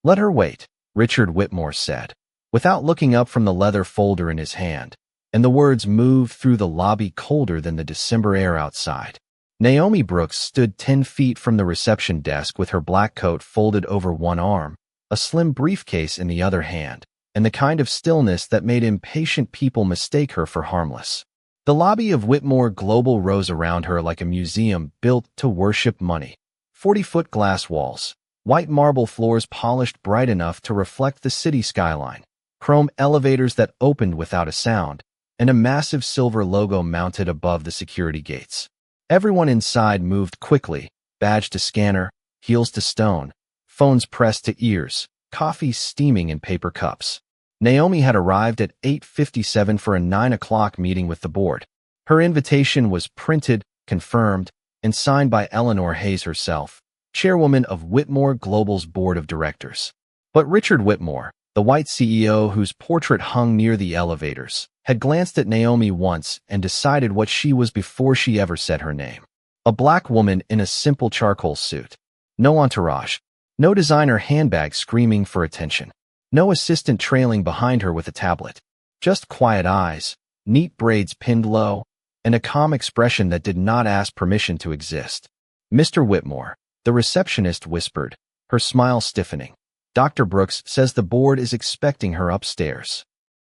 "Let her wait," Richard Whitmore said, without looking up from the leather folder in his hand, and the words moved through the lobby colder than the December air outside. Naomi Brooks stood 10 feet from the reception desk with her black coat folded over one arm, a slim briefcase in the other hand, and the kind of stillness that made impatient people mistake her for harmless. The lobby of Whitmore Global rose around her like a museum built to worship money. 40-foot glass walls, white marble floors polished bright enough to reflect the city skyline, chrome elevators that opened without a sound, and a massive silver logo mounted above the security gates. Everyone inside moved quickly, badge to scanner, heels to stone, phones pressed to ears, coffee steaming in paper cups. Naomi had arrived at 8:57 for a 9 o'clock meeting with the board. Her invitation was printed, confirmed, and signed by Eleanor Hayes herself, chairwoman of Whitmore Global's board of directors. But Richard Whitmore, the white CEO whose portrait hung near the elevators, had glanced at Naomi once and decided what she was before she ever said her name. A black woman in a simple charcoal suit. No entourage. No designer handbag screaming for attention. No assistant trailing behind her with a tablet. Just quiet eyes, neat braids pinned low, and a calm expression that did not ask permission to exist. "Mr. Whitmore," the receptionist whispered, her smile stiffening. "Dr. Brooks says the board is expecting her upstairs."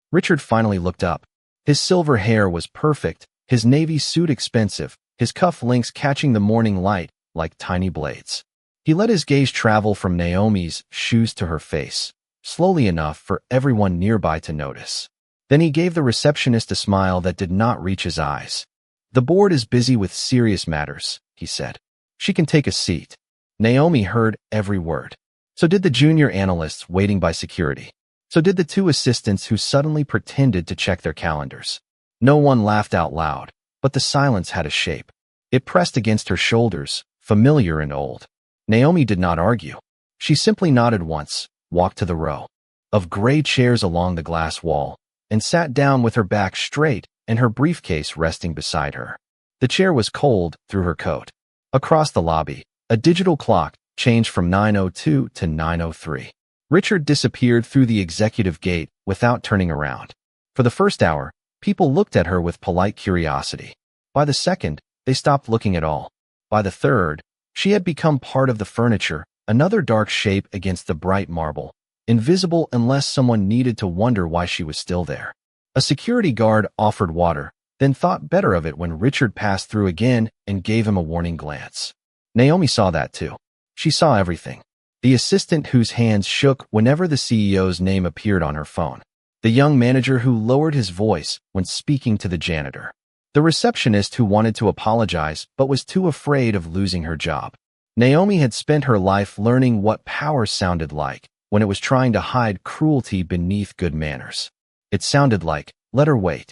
Richard finally looked up. His silver hair was perfect, his navy suit expensive, his cuff links catching the morning light like tiny blades. He let his gaze travel from Naomi's shoes to her face, slowly enough for everyone nearby to notice. Then he gave the receptionist a smile that did not reach his eyes. "The board is busy with serious matters," he said. "She can take a seat." Naomi heard every word. So did the junior analysts waiting by security. So did the two assistants who suddenly pretended to check their calendars. No one laughed out loud, but the silence had a shape. It pressed against her shoulders, familiar and old. Naomi did not argue. She simply nodded once, walked to the row of gray chairs along the glass wall, and sat down with her back straight and her briefcase resting beside her. The chair was cold through her coat. Across the lobby, a digital clock changed from 9:02 to 9:03. Richard disappeared through the executive gate without turning around. For the first hour, people looked at her with polite curiosity. By the second, they stopped looking at all. By the third, she had become part of the furniture, another dark shape against the bright marble, invisible unless someone needed to wonder why she was still there. A security guard offered water, then thought better of it when Richard passed through again and gave him a warning glance. Naomi saw that too. She saw everything. The assistant whose hands shook whenever the CEO's name appeared on her phone. The young manager who lowered his voice when speaking to the janitor. The receptionist who wanted to apologize but was too afraid of losing her job. Naomi had spent her life learning what power sounded like when it was trying to hide cruelty beneath good manners. It sounded like, "Let her wait."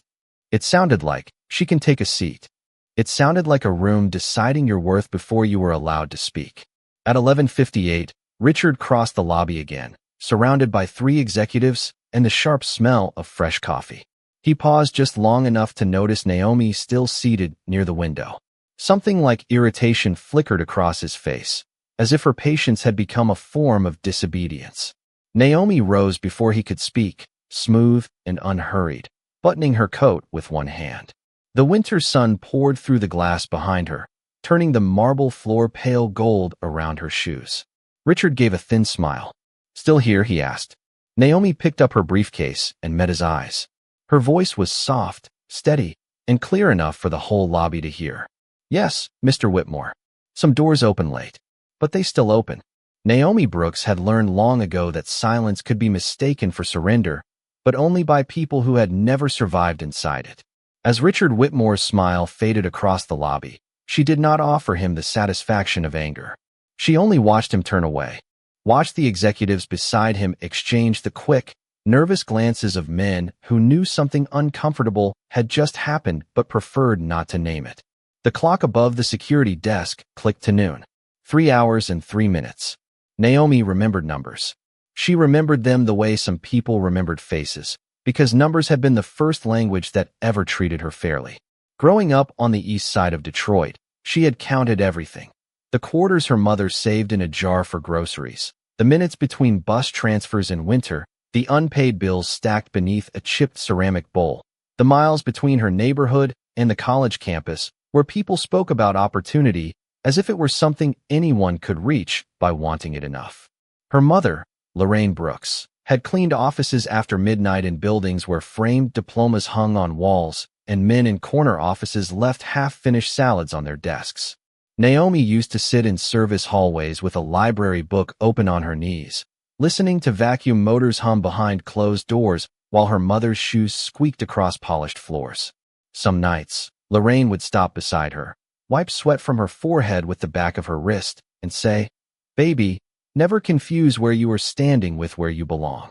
It sounded like, "She can take a seat." It sounded like a room deciding your worth before you were allowed to speak. At 11:58, Richard crossed the lobby again, surrounded by 3 executives and the sharp smell of fresh coffee. He paused just long enough to notice Naomi still seated near the window. Something like irritation flickered across his face, as if her patience had become a form of disobedience. Naomi rose before he could speak, smooth and unhurried, buttoning her coat with one hand. The winter sun poured through the glass behind her, turning the marble floor pale gold around her shoes. Richard gave a thin smile. "Still here?" he asked. Naomi picked up her briefcase and met his eyes. Her voice was soft, steady, and clear enough for the whole lobby to hear. "Yes, Mr. Whitmore. Some doors open late, but they still open." Naomi Brooks had learned long ago that silence could be mistaken for surrender, but only by people who had never survived inside it. As Richard Whitmore's smile faded across the lobby, she did not offer him the satisfaction of anger. She only watched him turn away, watched the executives beside him exchange the quick, nervous glances of men who knew something uncomfortable had just happened but preferred not to name it. The clock above the security desk clicked to noon. 3 hours and 3 minutes. Naomi remembered numbers. She remembered them the way some people remembered faces, because numbers had been the first language that ever treated her fairly. Growing up on the east side of Detroit, she had counted everything. The quarters her mother saved in a jar for groceries, The minutes between bus transfers in winter, the unpaid bills stacked beneath a chipped ceramic bowl, the miles between her neighborhood and the college campus, where people spoke about opportunity as if it were something anyone could reach by wanting it enough. Her mother, Lorraine Brooks, had cleaned offices after midnight in buildings where framed diplomas hung on walls and men in corner offices left half-finished salads on their desks. Naomi used to sit in service hallways with a library book open on her knees, listening to vacuum motors hum behind closed doors while her mother's shoes squeaked across polished floors. Some nights, Lorraine would stop beside her, wipe sweat from her forehead with the back of her wrist, and say, "Baby, never confuse where you are standing with where you belong."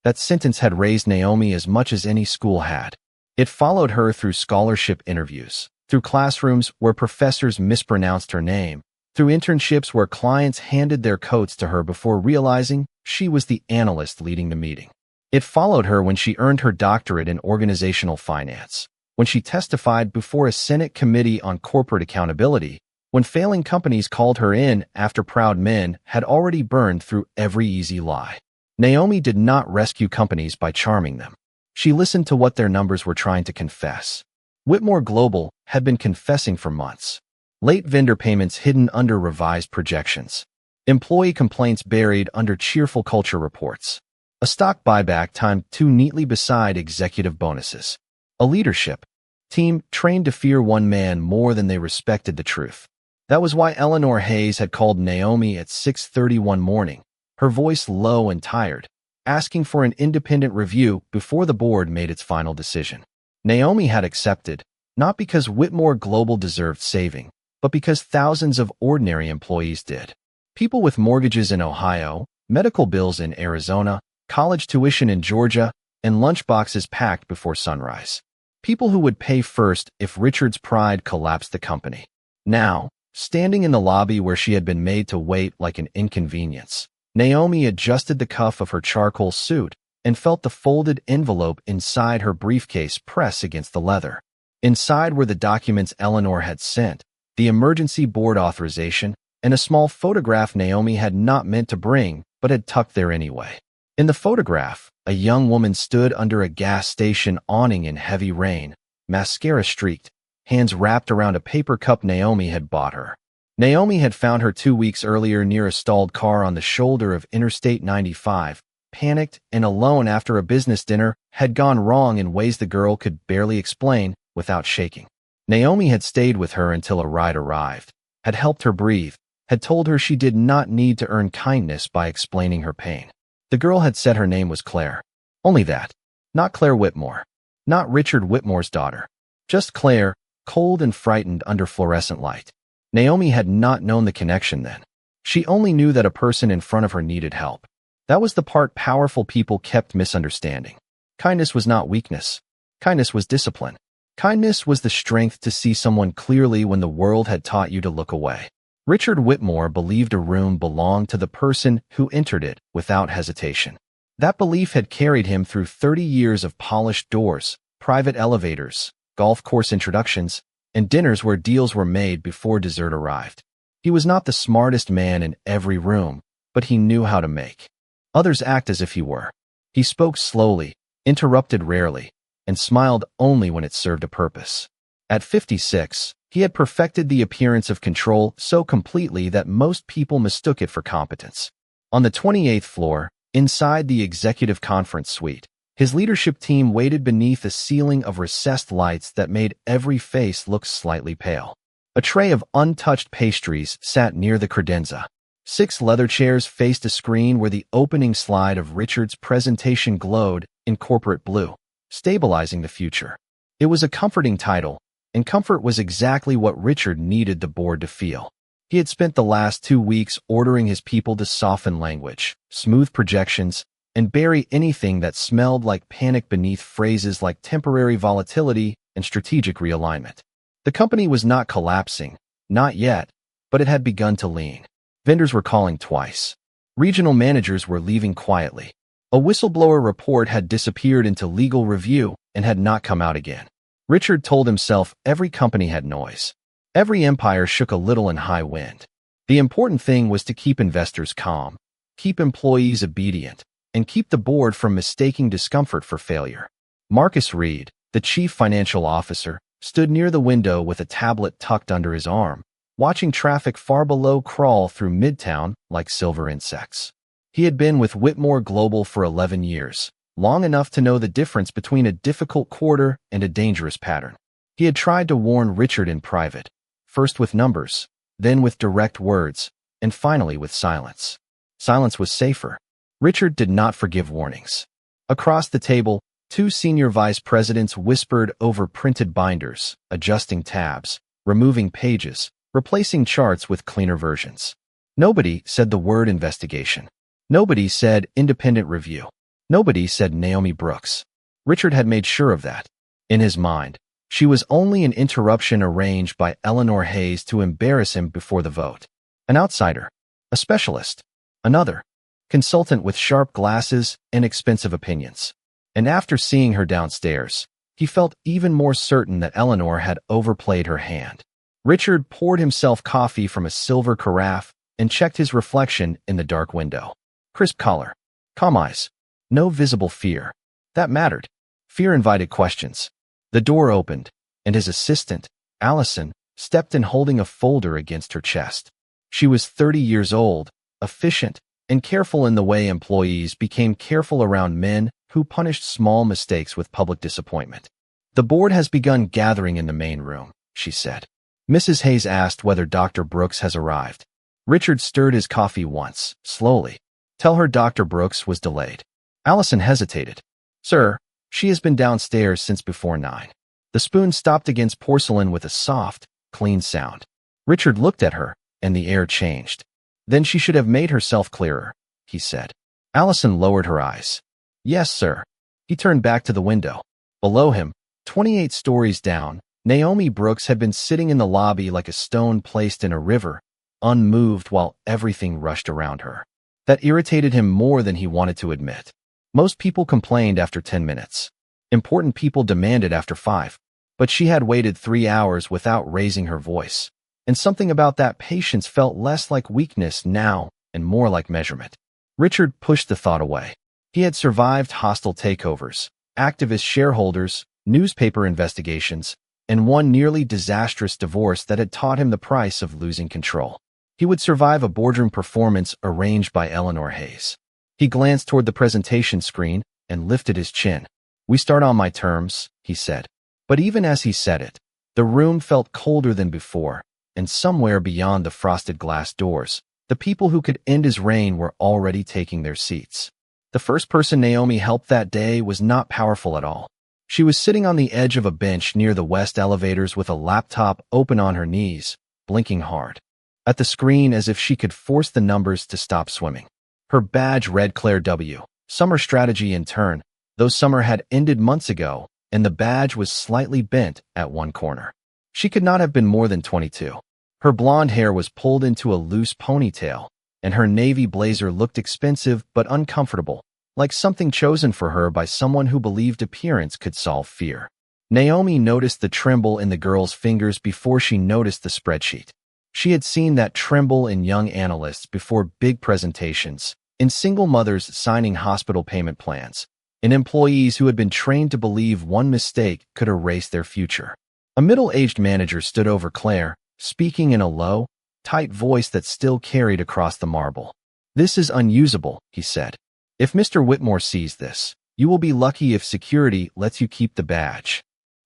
That sentence had raised Naomi as much as any school had. It followed her through scholarship interviews, through classrooms where professors mispronounced her name, through internships where clients handed their coats to her before realizing she was the analyst leading the meeting. It followed her when she earned her doctorate in organizational finance, when she testified before a Senate committee on corporate accountability, when failing companies called her in after proud men had already burned through every easy lie. Naomi did not rescue companies by charming them. She listened to what their numbers were trying to confess. Whitmore Global had been confessing for months. Late vendor payments hidden under revised projections. Employee complaints buried under cheerful culture reports. A stock buyback timed too neatly beside executive bonuses. A leadership team trained to fear one man more than they respected the truth. That was why Eleanor Hayes had called Naomi at 6:30 one morning, her voice low and tired, asking for an independent review before the board made its final decision. Naomi had accepted, not because Whitmore Global deserved saving, but because thousands of ordinary employees did. People with mortgages in Ohio, medical bills in Arizona, college tuition in Georgia, and lunchboxes packed before sunrise. People who would pay first if Richard's pride collapsed the company. Now, standing in the lobby where she had been made to wait like an inconvenience, Naomi adjusted the cuff of her charcoal suit and felt the folded envelope inside her briefcase press against the leather. Inside were the documents Eleanor had sent, the emergency board authorization, and a small photograph Naomi had not meant to bring but had tucked there anyway. In the photograph, a young woman stood under a gas station awning in heavy rain, mascara streaked, hands wrapped around a paper cup Naomi had bought her. Naomi had found her 2 weeks earlier near a stalled car on the shoulder of Interstate 95, panicked and alone after a business dinner had gone wrong in ways the girl could barely explain without shaking. Naomi had stayed with her until a ride arrived, had helped her breathe, had told her she did not need to earn kindness by explaining her pain. The girl had said her name was Claire. Only that. Not Claire Whitmore. Not Richard Whitmore's daughter. Just Claire, cold and frightened under fluorescent light. Naomi had not known the connection then. She only knew that a person in front of her needed help. That was the part powerful people kept misunderstanding. Kindness was not weakness. Kindness was discipline. Kindness was the strength to see someone clearly when the world had taught you to look away. Richard Whitmore believed a room belonged to the person who entered it without hesitation. That belief had carried him through 30 years of polished doors, private elevators, golf course introductions, and dinners where deals were made before dessert arrived. He was not the smartest man in every room, but he knew how to make others act as if he were. He spoke slowly, interrupted rarely, and smiled only when it served a purpose. At 56, he had perfected the appearance of control so completely that most people mistook it for competence. On the 28th floor, inside the executive conference suite, his leadership team waited beneath a ceiling of recessed lights that made every face look slightly pale. A tray of untouched pastries sat near the credenza. 6 leather chairs faced a screen where the opening slide of Richard's presentation glowed in corporate blue, stabilizing the future. It was a comforting title, and comfort was exactly what Richard needed the board to feel. He had spent the last 2 weeks ordering his people to soften language, smooth projections, and bury anything that smelled like panic beneath phrases like temporary volatility and strategic realignment. The company was not collapsing, not yet, but it had begun to lean. Vendors were calling twice. Regional managers were leaving quietly. A whistleblower report had disappeared into legal review and had not come out again. Richard told himself every company had noise. Every empire shook a little in high wind. The important thing was to keep investors calm. keep employees obedient, and keep the board from mistaking discomfort for failure. Marcus Reed, the chief financial officer, stood near the window with a tablet tucked under his arm, watching traffic far below crawl through Midtown like silver insects. He had been with Whitmore Global for 11 years, long enough to know the difference between a difficult quarter and a dangerous pattern. He had tried to warn Richard in private, first with numbers, then with direct words, and finally with silence. Silence was safer. Richard did not forgive warnings. Across the table, two senior vice presidents whispered over printed binders, adjusting tabs, removing pages, replacing charts with cleaner versions. Nobody said the word investigation. Nobody said independent review. Nobody said Naomi Brooks. Richard had made sure of that. In his mind, she was only an interruption arranged by Eleanor Hayes to embarrass him before the vote. An outsider. A specialist. Another. Consultant with sharp glasses and expensive opinions. And after seeing her downstairs, he felt even more certain that Eleanor had overplayed her hand. Richard poured himself coffee from a silver carafe and checked his reflection in the dark window. Crisp collar. Calm eyes. No visible fear. That mattered. Fear invited questions. The door opened, and his assistant, Allison, stepped in holding a folder against her chest. She was 30 years old, efficient, and careful in the way employees became careful around men who punished small mistakes with public disappointment. The board has begun gathering in the main room, she said. Mrs. Hayes asked whether Dr. Brooks has arrived. Richard stirred his coffee once, slowly. Tell her Dr. Brooks was delayed. Allison hesitated. Sir, she has been downstairs since before 9. The spoon stopped against porcelain with a soft, clean sound. Richard looked at her, and the air changed. Then she should have made herself clearer, he said. Allison lowered her eyes. Yes, sir. He turned back to the window. Below him, 28 stories down, Naomi Brooks had been sitting in the lobby like a stone placed in a river, unmoved while everything rushed around her. That irritated him more than he wanted to admit. Most people complained after 10 minutes. Important people demanded after 5. But she had waited 3 hours without raising her voice. And something about that patience felt less like weakness now and more like measurement. Richard pushed the thought away. He had survived hostile takeovers, activist shareholders, newspaper investigations, and one nearly disastrous divorce that had taught him the price of losing control. He would survive a boardroom performance arranged by Eleanor Hayes. He glanced toward the presentation screen and lifted his chin. We start on my terms, he said. But even as he said it, the room felt colder than before, and somewhere beyond the frosted glass doors, the people who could end his reign were already taking their seats. The first person Naomi helped that day was not powerful at all. She was sitting on the edge of a bench near the west elevators with a laptop open on her knees, blinking hard at the screen as if she could force the numbers to stop swimming. Her badge read Claire W., Summer Strategy Intern, though summer had ended months ago, and the badge was slightly bent at one corner. She could not have been more than 22. Her blonde hair was pulled into a loose ponytail, and her navy blazer looked expensive but uncomfortable, like something chosen for her by someone who believed appearance could solve fear. Naomi noticed the tremble in the girl's fingers before she noticed the spreadsheet. She had seen that tremble in young analysts before big presentations, in single mothers signing hospital payment plans, in employees who had been trained to believe one mistake could erase their future. A middle-aged manager stood over Claire, speaking in a low, tight voice that still carried across the marble. This is unusable, he said. If Mr. Whitmore sees this, you will be lucky if security lets you keep the badge.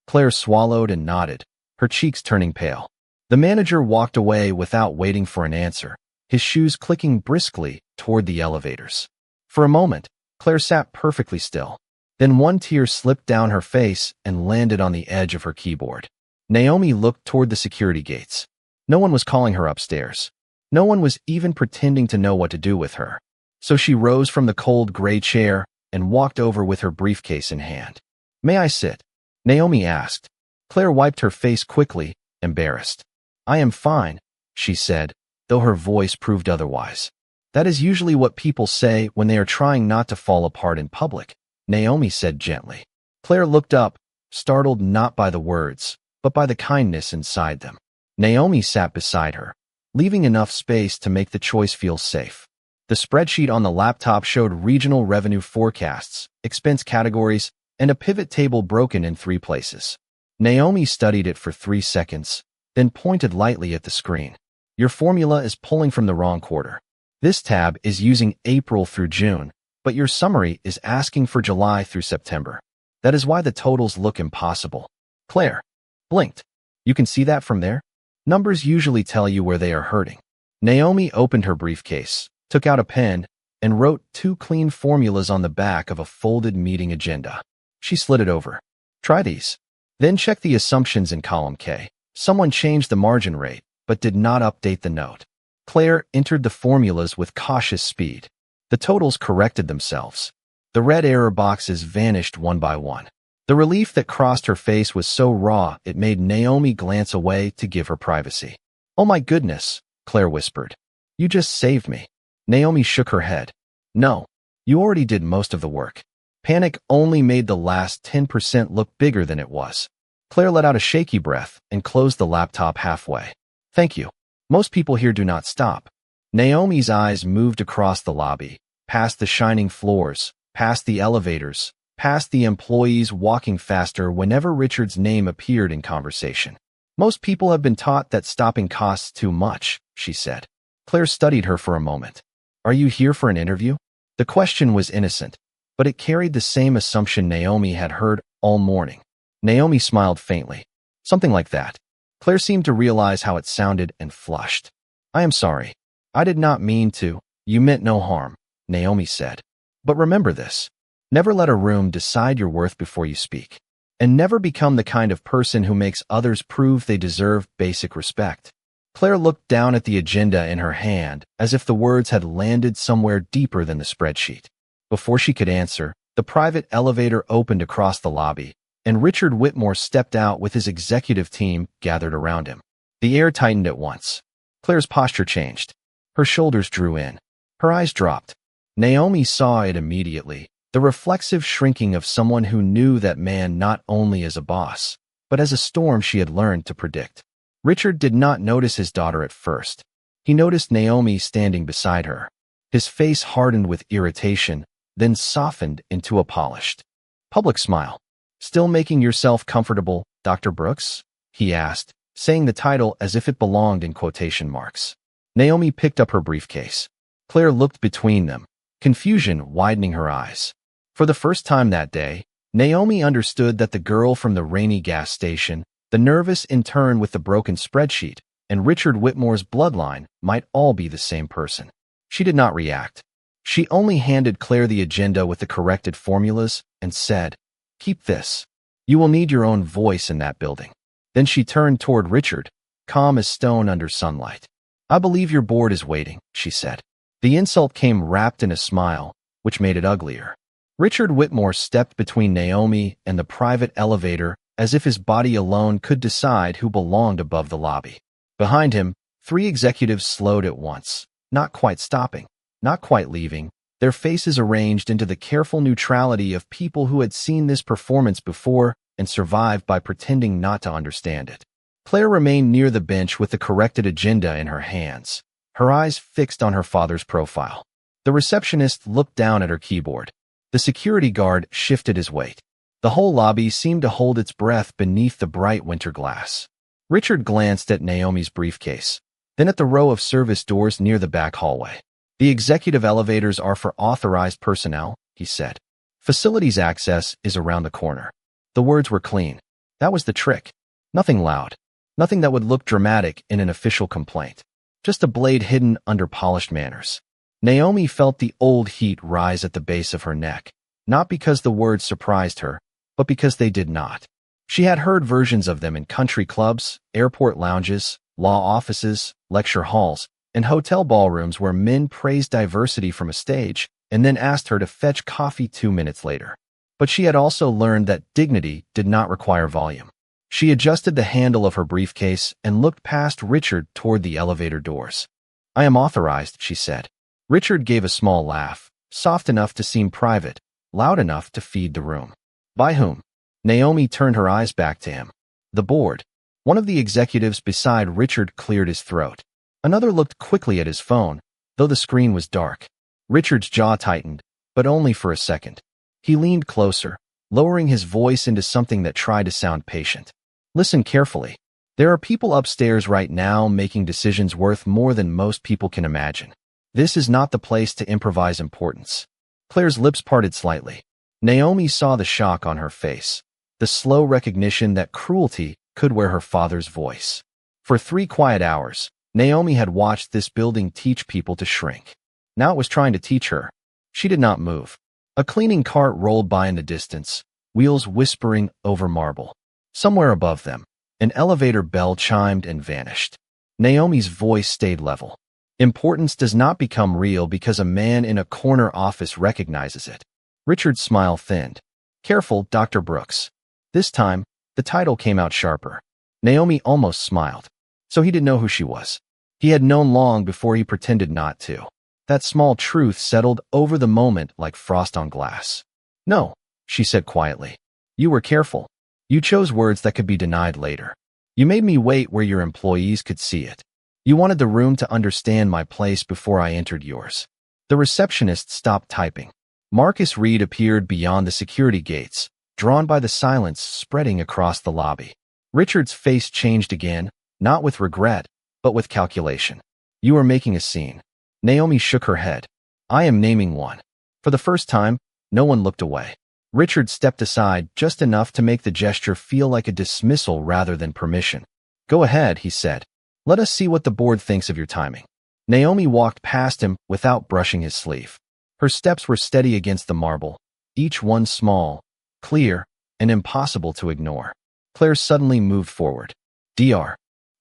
Claire swallowed and nodded, her cheeks turning pale. The manager walked away without waiting for an answer, his shoes clicking briskly toward the elevators. For a moment, Claire sat perfectly still. Then one tear slipped down her face and landed on the edge of her keyboard. Naomi looked toward the security gates. No one was calling her upstairs. No one was even pretending to know what to do with her. So she rose from the cold gray chair and walked over with her briefcase in hand. May I sit? Naomi asked. Claire wiped her face quickly, embarrassed. I am fine, she said, though her voice proved otherwise. That is usually what people say when they are trying not to fall apart in public, Naomi said gently. Claire looked up, startled not by the words, but by the kindness inside them. Naomi sat beside her, leaving enough space to make the choice feel safe. The spreadsheet on the laptop showed regional revenue forecasts, expense categories, and a pivot table broken in 3 places. Naomi studied it for 3 seconds, then pointed lightly at the screen. Your formula is pulling from the wrong quarter. This tab is using April through June, but your summary is asking for July through September. That is why the totals look impossible. Claire blinked. You can see that from there? Numbers usually tell you where they are hurting. Naomi opened her briefcase, took out a pen, and wrote 2 clean formulas on the back of a folded meeting agenda. She slid it over. Try these. Then check the assumptions in column K. Someone changed the margin rate, but did not update the note. Claire entered the formulas with cautious speed. The totals corrected themselves. The red error boxes vanished one by one. The relief that crossed her face was so raw it made Naomi glance away to give her privacy. Oh my goodness, Claire whispered. You just saved me. Naomi shook her head. No, you already did most of the work. Panic only made the last 10% look bigger than it was. Claire let out a shaky breath and closed the laptop halfway. Thank you. Most people here do not stop. Naomi's eyes moved across the lobby, past the shining floors, past the elevators, past the employees walking faster whenever Richard's name appeared in conversation. Most people have been taught that stopping costs too much, she said. Claire studied her for a moment. Are you here for an interview? The question was innocent, but it carried the same assumption Naomi had heard all morning. Naomi smiled faintly. Something like that. Claire seemed to realize how it sounded and flushed. I am sorry. I did not mean to. You meant no harm, Naomi said. But remember this. Never let a room decide your worth before you speak. And never become the kind of person who makes others prove they deserve basic respect. Claire looked down at the agenda in her hand as if the words had landed somewhere deeper than the spreadsheet. Before she could answer, the private elevator opened across the lobby, and Richard Whitmore stepped out with his executive team gathered around him. The air tightened at once. Claire's posture changed. Her shoulders drew in. Her eyes dropped. Naomi saw it immediately, the reflexive shrinking of someone who knew that man not only as a boss, but as a storm she had learned to predict. Richard did not notice his daughter at first. He noticed Naomi standing beside her. His face hardened with irritation, then softened into a polished, public smile. Still making yourself comfortable, Dr. Brooks? He asked, saying the title as if it belonged in quotation marks. Naomi picked up her briefcase. Claire looked between them, confusion widening her eyes. For the first time that day, Naomi understood that the girl from the rainy gas station, the nervous intern with the broken spreadsheet, and Richard Whitmore's bloodline might all be the same person. She did not react. She only handed Claire the agenda with the corrected formulas and said, Keep this. You will need your own voice in that building. Then she turned toward Richard, calm as stone under sunlight. I believe your board is waiting, she said. The insult came wrapped in a smile, which made it uglier. Richard Whitmore stepped between Naomi and the private elevator as if his body alone could decide who belonged above the lobby. Behind him, 3 executives slowed at once, not quite stopping, not quite leaving, their faces arranged into the careful neutrality of people who had seen this performance before and survived by pretending not to understand it. Claire remained near the bench with the corrected agenda in her hands, her eyes fixed on her father's profile. The receptionist looked down at her keyboard. The security guard shifted his weight. The whole lobby seemed to hold its breath beneath the bright winter glass. Richard glanced at Naomi's briefcase, then at the row of service doors near the back hallway. The executive elevators are for authorized personnel, he said. Facilities access is around the corner. The words were clean. That was the trick. Nothing loud. Nothing that would look dramatic in an official complaint. Just a blade hidden under polished manners. Naomi felt the old heat rise at the base of her neck, not because the words surprised her, but because they did not. She had heard versions of them in country clubs, airport lounges, law offices, lecture halls, and hotel ballrooms where men praised diversity from a stage and then asked her to fetch coffee 2 minutes later. But she had also learned that dignity did not require volume. She adjusted the handle of her briefcase and looked past Richard toward the elevator doors. I am authorized, she said. Richard gave a small laugh, soft enough to seem private, loud enough to feed the room. By whom? Naomi turned her eyes back to him. The board. One of the executives beside Richard cleared his throat. Another looked quickly at his phone, though the screen was dark. Richard's jaw tightened, but only for a second. He leaned closer, lowering his voice into something that tried to sound patient. Listen carefully. There are people upstairs right now making decisions worth more than most people can imagine. This is not the place to improvise importance. Claire's lips parted slightly. Naomi saw the shock on her face, the slow recognition that cruelty could wear her father's voice. For 3 quiet hours, Naomi had watched this building teach people to shrink. Now it was trying to teach her. She did not move. A cleaning cart rolled by in the distance, wheels whispering over marble. Somewhere above them, an elevator bell chimed and vanished. Naomi's voice stayed level. Importance does not become real because a man in a corner office recognizes it. Richard's smile thinned. Careful, Dr. Brooks. This time, the title came out sharper. Naomi almost smiled. So he didn't know who she was. He had known long before he pretended not to. That small truth settled over the moment like frost on glass. No, she said quietly. You were careful. You chose words that could be denied later. You made me wait where your employees could see it. You wanted the room to understand my place before I entered yours. The receptionist stopped typing. Marcus Reed appeared beyond the security gates, drawn by the silence spreading across the lobby. Richard's face changed again, not with regret, but with calculation. You are making a scene. Naomi shook her head. I am naming one. For the first time, no one looked away. Richard stepped aside just enough to make the gesture feel like a dismissal rather than permission. Go ahead, he said. Let us see what the board thinks of your timing. Naomi walked past him without brushing his sleeve. Her steps were steady against the marble, each one small, clear, and impossible to ignore. Claire suddenly moved forward. Dr.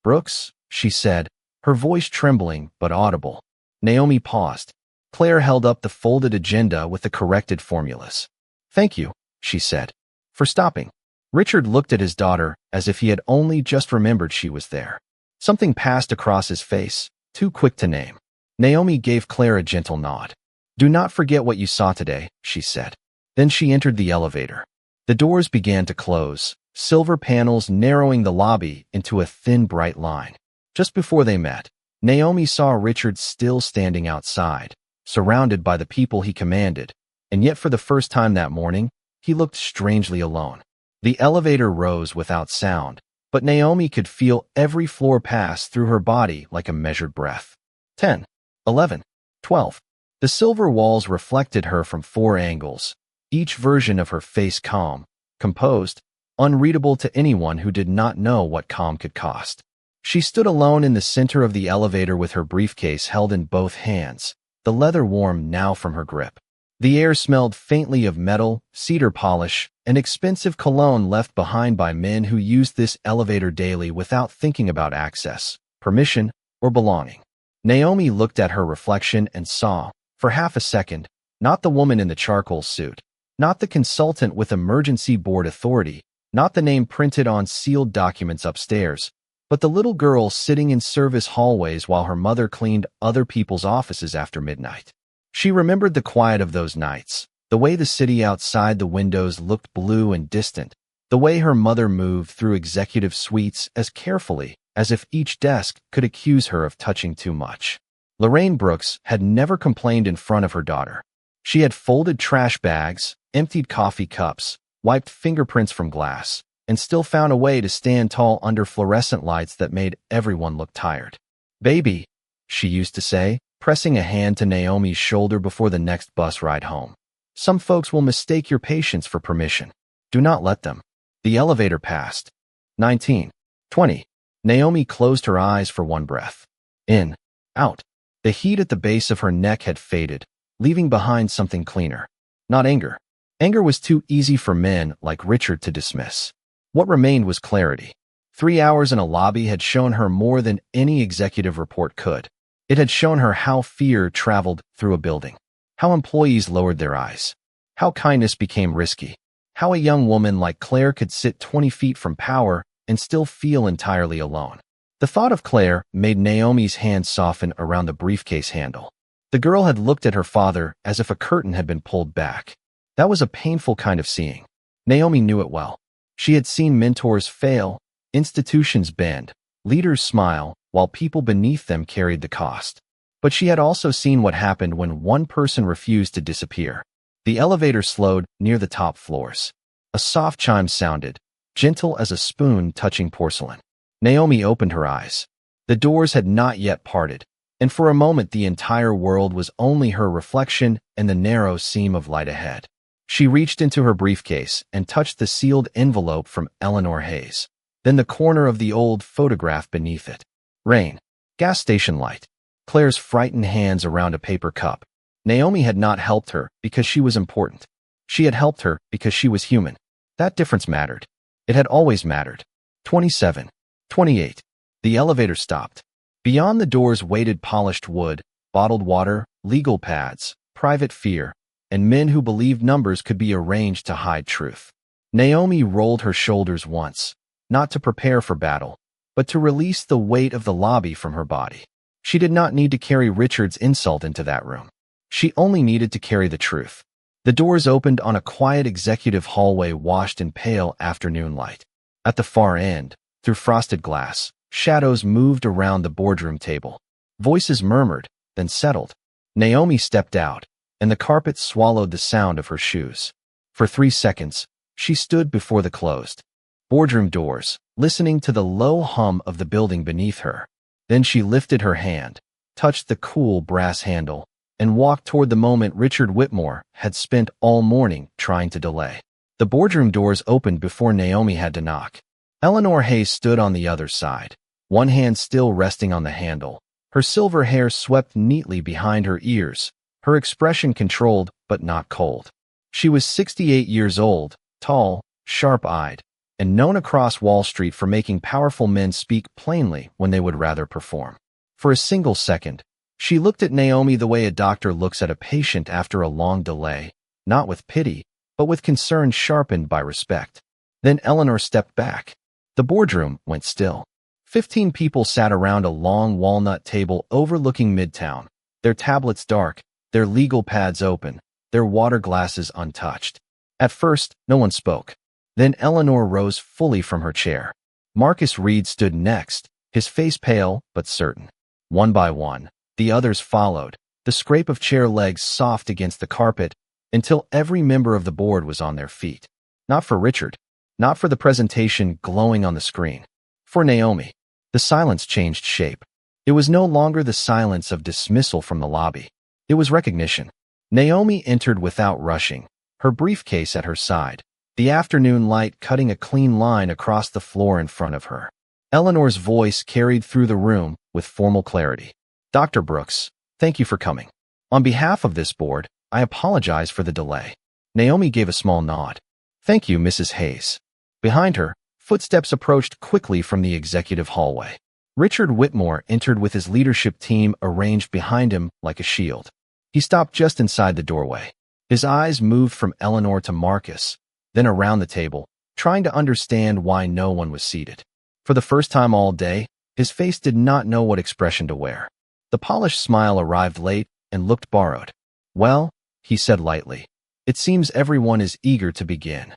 Brooks, she said, her voice trembling but audible. Naomi paused. Claire held up the folded agenda with the corrected formulas. Thank you, she said, for stopping. Richard looked at his daughter as if he had only just remembered she was there. Something passed across his face, too quick to name. Naomi gave Claire a gentle nod. Do not forget what you saw today, she said. Then she entered the elevator. The doors began to close, silver panels narrowing the lobby into a thin, bright line. Just before they met, Naomi saw Richard still standing outside, surrounded by the people he commanded, and yet for the first time that morning, he looked strangely alone. The elevator rose without sound, but Naomi could feel every floor pass through her body like a measured breath. 10, 11, 12. The silver walls reflected her from 4 angles, each version of her face calm, composed, unreadable to anyone who did not know what calm could cost. She stood alone in the center of the elevator with her briefcase held in both hands, the leather warm now from her grip. The air smelled faintly of metal, cedar polish, and expensive cologne left behind by men who used this elevator daily without thinking about access, permission, or belonging. Naomi looked at her reflection and saw, for half a second, not the woman in the charcoal suit, not the consultant with emergency board authority, not the name printed on sealed documents upstairs, but the little girl sitting in service hallways while her mother cleaned other people's offices after midnight. She remembered the quiet of those nights, the way the city outside the windows looked blue and distant, the way her mother moved through executive suites as carefully as if each desk could accuse her of touching too much. Lorraine Brooks had never complained in front of her daughter. She had folded trash bags, emptied coffee cups, wiped fingerprints from glass, and still found a way to stand tall under fluorescent lights that made everyone look tired. Baby, she used to say, pressing a hand to Naomi's shoulder before the next bus ride home. Some folks will mistake your patience for permission. Do not let them. The elevator passed. 19, 20. Naomi closed her eyes for one breath. In, out. The heat at the base of her neck had faded, leaving behind something cleaner. Not anger. Anger was too easy for men like Richard to dismiss. What remained was clarity. 3 hours in a lobby had shown her more than any executive report could. It had shown her how fear traveled through a building, how employees lowered their eyes, how kindness became risky, how a young woman like Claire could sit 20 feet from power and still feel entirely alone. The thought of Claire made Naomi's hand soften around the briefcase handle. The girl had looked at her father as if a curtain had been pulled back. That was a painful kind of seeing. Naomi knew it well. She had seen mentors fail, institutions bend, leaders smile, while people beneath them carried the cost. But she had also seen what happened when one person refused to disappear. The elevator slowed near the top floors. A soft chime sounded, gentle as a spoon touching porcelain. Naomi opened her eyes. The doors had not yet parted, and for a moment the entire world was only her reflection and the narrow seam of light ahead. She reached into her briefcase and touched the sealed envelope from Eleanor Hayes, then the corner of the old photograph beneath it. Rain. Gas station light. Claire's frightened hands around a paper cup. Naomi had not helped her because she was important. She had helped her because she was human. That difference mattered. It had always mattered. 27. 28. The elevator stopped. Beyond the doors waited polished wood, bottled water, legal pads, private fear, and men who believed numbers could be arranged to hide truth. Naomi rolled her shoulders once, not to prepare for battle, but to release the weight of the lobby from her body. She did not need to carry Richard's insult into that room. She only needed to carry the truth. The doors opened on a quiet executive hallway washed in pale afternoon light. At the far end, through frosted glass, shadows moved around the boardroom table. Voices murmured, then settled. Naomi stepped out, and the carpet swallowed the sound of her shoes. For 3 seconds, she stood before the closed boardroom doors, listening to the low hum of the building beneath her. Then she lifted her hand, touched the cool brass handle, and walked toward the moment Richard Whitmore had spent all morning trying to delay. The boardroom doors opened before Naomi had to knock. Eleanor Hayes stood on the other side, one hand still resting on the handle. Her silver hair swept neatly behind her ears, her expression controlled but not cold. She was 68 years old, tall, sharp-eyed, and known across Wall Street for making powerful men speak plainly when they would rather perform. For a single second, she looked at Naomi the way a doctor looks at a patient after a long delay, not with pity, but with concern sharpened by respect. Then Eleanor stepped back. The boardroom went still. 15 people sat around a long walnut table overlooking Midtown, their tablets dark, their legal pads open, their water glasses untouched. At first, no one spoke. Then Eleanor rose fully from her chair. Marcus Reed stood next, his face pale but certain. One by one, the others followed, the scrape of chair legs soft against the carpet, until every member of the board was on their feet. Not for Richard, not for the presentation glowing on the screen. For Naomi. The silence changed shape. It was no longer the silence of dismissal from the lobby. It was recognition. Naomi entered without rushing, her briefcase at her side, the afternoon light cutting a clean line across the floor in front of her. Eleanor's voice carried through the room with formal clarity. Dr. Brooks, thank you for coming. On behalf of this board, I apologize for the delay. Naomi gave a small nod. Thank you, Mrs. Hayes. Behind her, footsteps approached quickly from the executive hallway. Richard Whitmore entered with his leadership team arranged behind him like a shield. He stopped just inside the doorway. His eyes moved from Eleanor to Marcus, then around the table, trying to understand why no one was seated. For the first time all day, his face did not know what expression to wear. The polished smile arrived late and looked borrowed. Well, he said lightly, it seems everyone is eager to begin.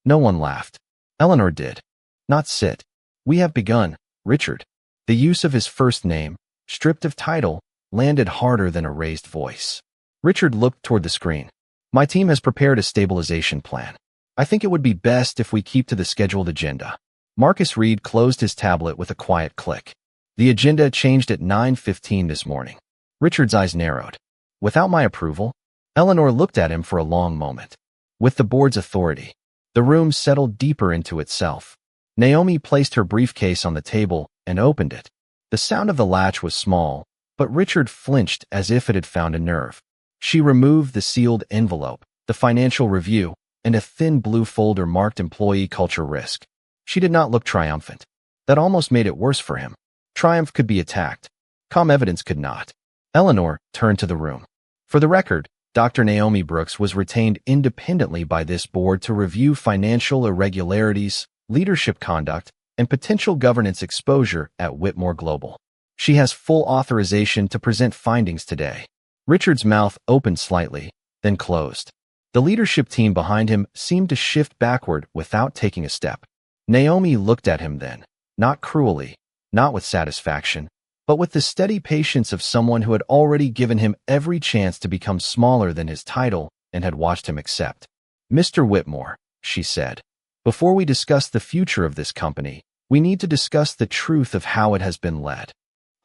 No one laughed. Eleanor did. Not sit. We have begun, Richard. The use of his first name, stripped of title, landed harder than a raised voice. Richard looked toward the screen. My team has prepared a stabilization plan. I think it would be best if we keep to the scheduled agenda. Marcus Reed closed his tablet with a quiet click. The agenda changed at 9:15 this morning. Richard's eyes narrowed. Without my approval? Eleanor looked at him for a long moment. With the board's authority. The room settled deeper into itself. Naomi placed her briefcase on the table and opened it. The sound of the latch was small, but Richard flinched as if it had found a nerve. She removed the sealed envelope, the financial review, and a thin blue folder marked employee culture risk. She did not look triumphant. That almost made it worse for him. Triumph could be attacked. Calm evidence could not. Eleanor turned to the room. For the record, Dr. Naomi Brooks was retained independently by this board to review financial irregularities, leadership conduct, and potential governance exposure at Whitmore Global. She has full authorization to present findings today. Richard's mouth opened slightly, then closed. The leadership team behind him seemed to shift backward without taking a step. Naomi looked at him then, not cruelly, not with satisfaction, but with the steady patience of someone who had already given him every chance to become smaller than his title and had watched him accept. "Mr. Whitmore," she said, "before we discuss the future of this company, we need to discuss the truth of how it has been led."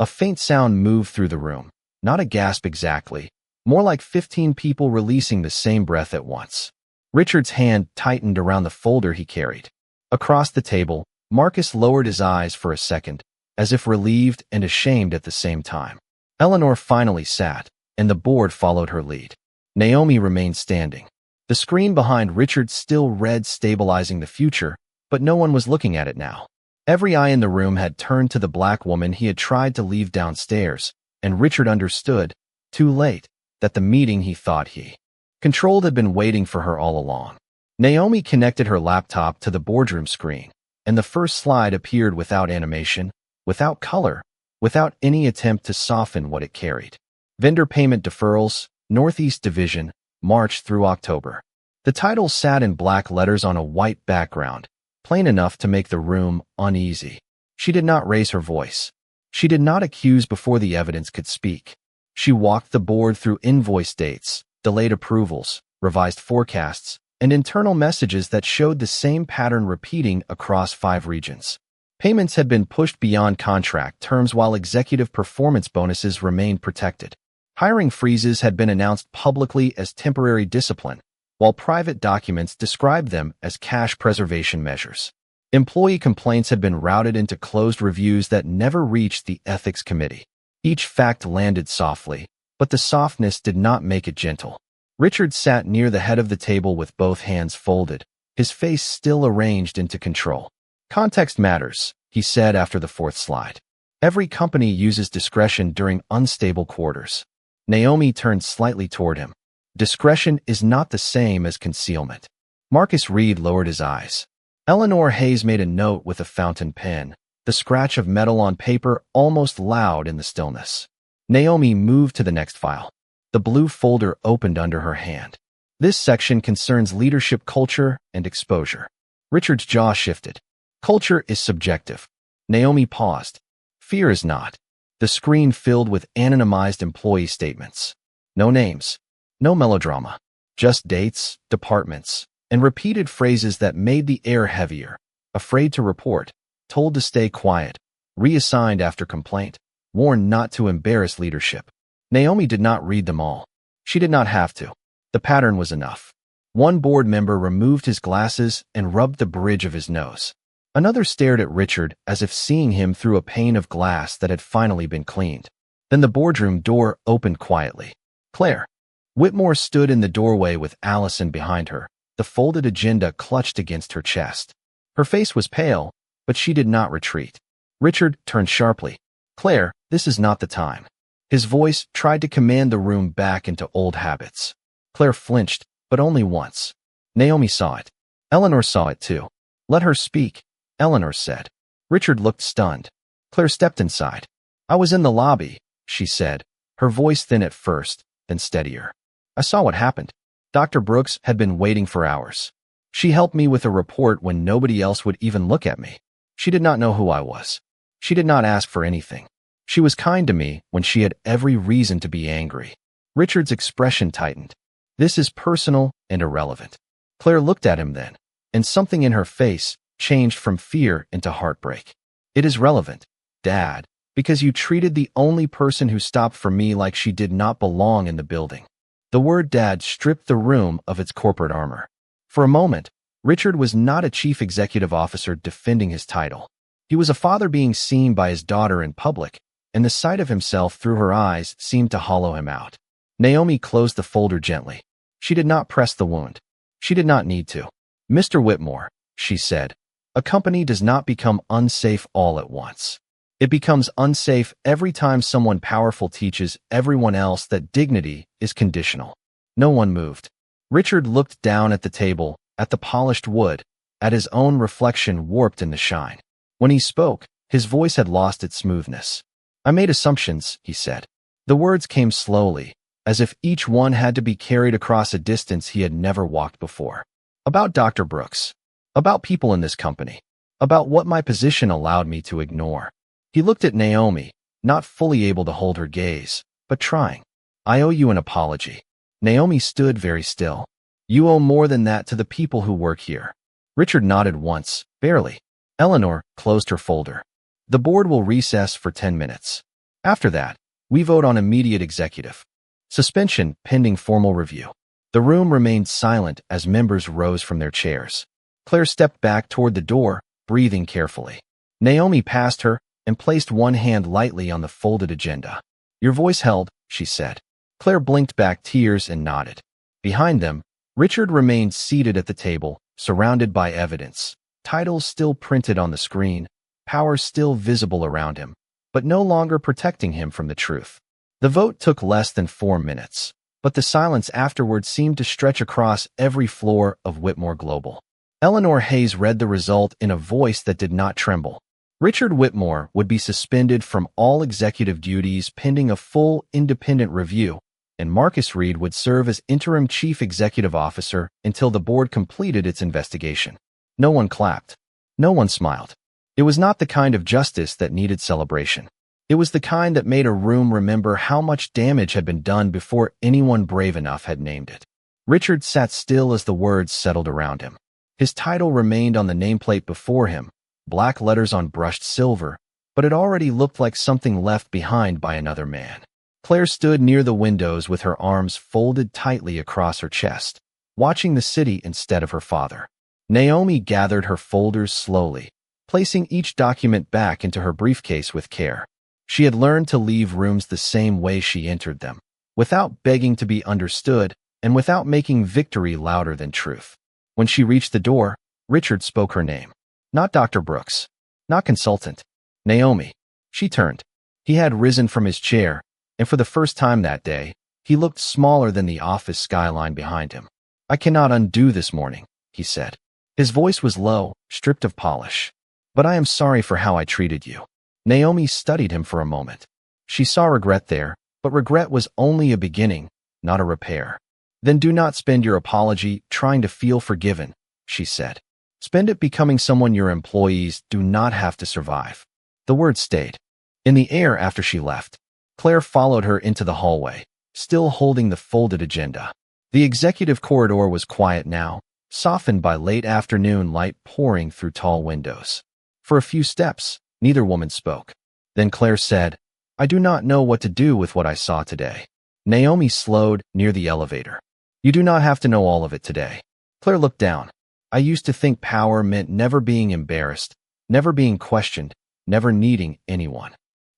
A faint sound moved through the room, not a gasp exactly, more like 15 people releasing the same breath at once. Richard's hand tightened around the folder he carried. Across the table, Marcus lowered his eyes for a second, as if relieved and ashamed at the same time. Eleanor finally sat, and the board followed her lead. Naomi remained standing. The screen behind Richard still read stabilizing the future, but no one was looking at it now. Every eye in the room had turned to the black woman he had tried to leave downstairs, and Richard understood, too late, that the meeting he thought he controlled had been waiting for her all along. Naomi connected her laptop to the boardroom screen, and the first slide appeared without animation, without color, without any attempt to soften what it carried. Vendor payment deferrals, Northeast Division, March through October. The title sat in black letters on a white background, plain enough to make the room uneasy. She did not raise her voice. She did not accuse before the evidence could speak. She walked the board through invoice dates, delayed approvals, revised forecasts, and internal messages that showed the same pattern repeating across 5 regions. Payments had been pushed beyond contract terms while executive performance bonuses remained protected. Hiring freezes had been announced publicly as temporary discipline, while private documents described them as cash preservation measures. Employee complaints had been routed into closed reviews that never reached the ethics committee. Each fact landed softly, but the softness did not make it gentle. Richard sat near the head of the table with both hands folded, his face still arranged into control. "Context matters," he said after the 4th slide. "Every company uses discretion during unstable quarters." Naomi turned slightly toward him. "Discretion is not the same as concealment." Marcus Reed lowered his eyes. Eleanor Hayes made a note with a fountain pen, the scratch of metal on paper almost loud in the stillness. Naomi moved to the next file. The blue folder opened under her hand. "This section concerns leadership culture and exposure." Richard's jaw shifted. "Culture is subjective." Naomi paused. "Fear is not." The screen filled with anonymized employee statements. No names. No melodrama. Just dates, departments, and repeated phrases that made the air heavier. Afraid to report. Told to stay quiet. Reassigned after complaint. Warned not to embarrass leadership. Naomi did not read them all. She did not have to. The pattern was enough. One board member removed his glasses and rubbed the bridge of his nose. Another stared at Richard as if seeing him through a pane of glass that had finally been cleaned. Then the boardroom door opened quietly. "Claire." Whitmore stood in the doorway with Allison behind her, the folded agenda clutched against her chest. Her face was pale, but she did not retreat. Richard turned sharply. "Claire, this is not the time." His voice tried to command the room back into old habits. Claire flinched, but only once. Naomi saw it. Eleanor saw it too. "Let her speak," Eleanor said. Richard looked stunned. Claire stepped inside. "I was in the lobby," she said, her voice thin at first, then steadier. "I saw what happened. Dr. Brooks had been waiting for hours. She helped me with a report when nobody else would even look at me. She did not know who I was. She did not ask for anything. She was kind to me when she had every reason to be angry." Richard's expression tightened. "This is personal and irrelevant." Claire looked at him then, and something in her face changed from fear into heartbreak. "It is relevant, Dad, because you treated the only person who stopped for me like she did not belong in the building." The word Dad stripped the room of its corporate armor. For a moment, Richard was not a chief executive officer defending his title. He was a father being seen by his daughter in public, and the sight of himself through her eyes seemed to hollow him out. Naomi closed the folder gently. She did not press the wound. She did not need to. "Mr. Whitmore," she said, "a company does not become unsafe all at once. It becomes unsafe every time someone powerful teaches everyone else that dignity is conditional." No one moved. Richard looked down at the table, at the polished wood, at his own reflection warped in the shine. When he spoke, his voice had lost its smoothness. "I made assumptions," he said. The words came slowly, as if each one had to be carried across a distance he had never walked before. "About Dr. Brooks. About people in this company. About what my position allowed me to ignore." He looked at Naomi, not fully able to hold her gaze, but trying. I owe you an apology. Naomi stood very still. You owe more than that to the people who work here. Richard nodded once, barely. Eleanor closed her folder. The board will recess for 10 minutes. After that, we vote on immediate executive suspension pending formal review. The room remained silent as members rose from their chairs. Claire stepped back toward the door, breathing carefully. Naomi passed her and placed one hand lightly on the folded agenda. Your voice held, she said. Claire blinked back tears and nodded. Behind them, Richard remained seated at the table, surrounded by evidence, titles still printed on the screen, power still visible around him, but no longer protecting him from the truth. The vote took less than 4 minutes, but the silence afterward seemed to stretch across every floor of Whitmore Global. Eleanor Hayes read the result in a voice that did not tremble. Richard Whitmore would be suspended from all executive duties pending a full independent review, and Marcus Reed would serve as interim chief executive officer until the board completed its investigation. No one clapped. No one smiled. It was not the kind of justice that needed celebration. It was the kind that made a room remember how much damage had been done before anyone brave enough had named it. Richard sat still as the words settled around him. His title remained on the nameplate before him, black letters on brushed silver, but it already looked like something left behind by another man. Claire stood near the windows with her arms folded tightly across her chest, watching the city instead of her father. Naomi gathered her folders slowly, placing each document back into her briefcase with care. She had learned to leave rooms the same way she entered them, without begging to be understood and without making victory louder than truth. When she reached the door, Richard spoke her name. Not Dr. Brooks. Not consultant. Naomi. She turned. He had risen from his chair, and for the first time that day, he looked smaller than the office skyline behind him. I cannot undo this morning, he said. His voice was low, stripped of polish. But I am sorry for how I treated you. Naomi studied him for a moment. She saw regret there, but regret was only a beginning, not a repair. Then do not spend your apology trying to feel forgiven, she said. Spend it becoming someone your employees do not have to survive. The words stayed in the air after she left. Claire followed her into the hallway, still holding the folded agenda. The executive corridor was quiet now, softened by late afternoon light pouring through tall windows. For a few steps, neither woman spoke. Then Claire said, I do not know what to do with what I saw today. Naomi slowed near the elevator. You do not have to know all of it today. Claire looked down. I used to think power meant never being embarrassed, never being questioned, never needing anyone.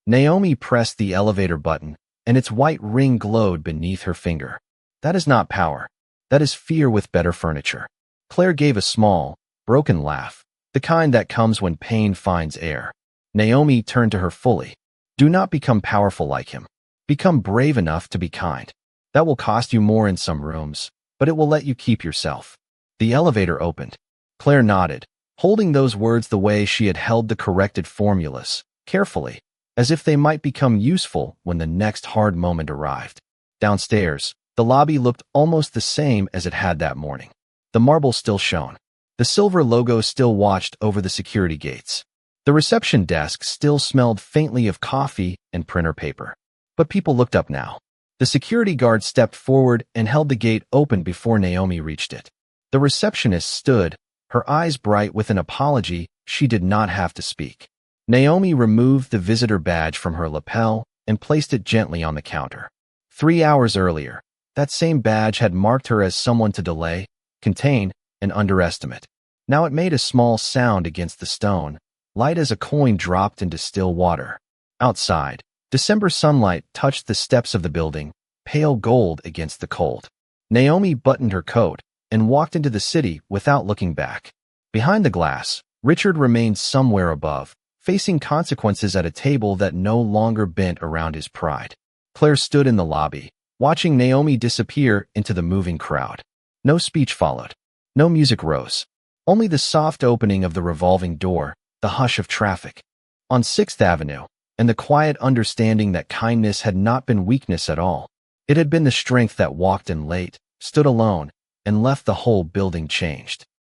Naomi pressed the elevator button, and its white ring glowed beneath her finger. That is not power. That is fear with better furniture. Claire gave a small, broken laugh, the kind that comes when pain finds air. Naomi turned to her fully. Do not become powerful like him. Become brave enough to be kind. That will cost you more in some rooms, but it will let you keep yourself. The elevator opened. Claire nodded, holding those words the way she had held the corrected formulas, carefully, as if they might become useful when the next hard moment arrived. Downstairs, the lobby looked almost the same as it had that morning. The marble still shone. The silver logo still watched over the security gates. The reception desk still smelled faintly of coffee and printer paper. But people looked up now. The security guard stepped forward and held the gate open before Naomi reached it. The receptionist stood, her eyes bright with an apology she did not have to speak. Naomi removed the visitor badge from her lapel and placed it gently on the counter. 3 hours earlier, that same badge had marked her as someone to delay, contain, and underestimate. Now it made a small sound against the stone, light as a coin dropped into still water. Outside, December sunlight touched the steps of the building, pale gold against the cold. Naomi buttoned her coat and walked into the city without looking back. Behind the glass, Richard remained somewhere above, facing consequences at a table that no longer bent around his pride. Claire stood in the lobby, watching Naomi disappear into the moving crowd. No speech followed. No music rose. Only the soft opening of the revolving door, the hush of traffic. On 6th Avenue, and the quiet understanding that kindness had not been weakness at all. It had been the strength that walked in late, stood alone, and left the whole building changed.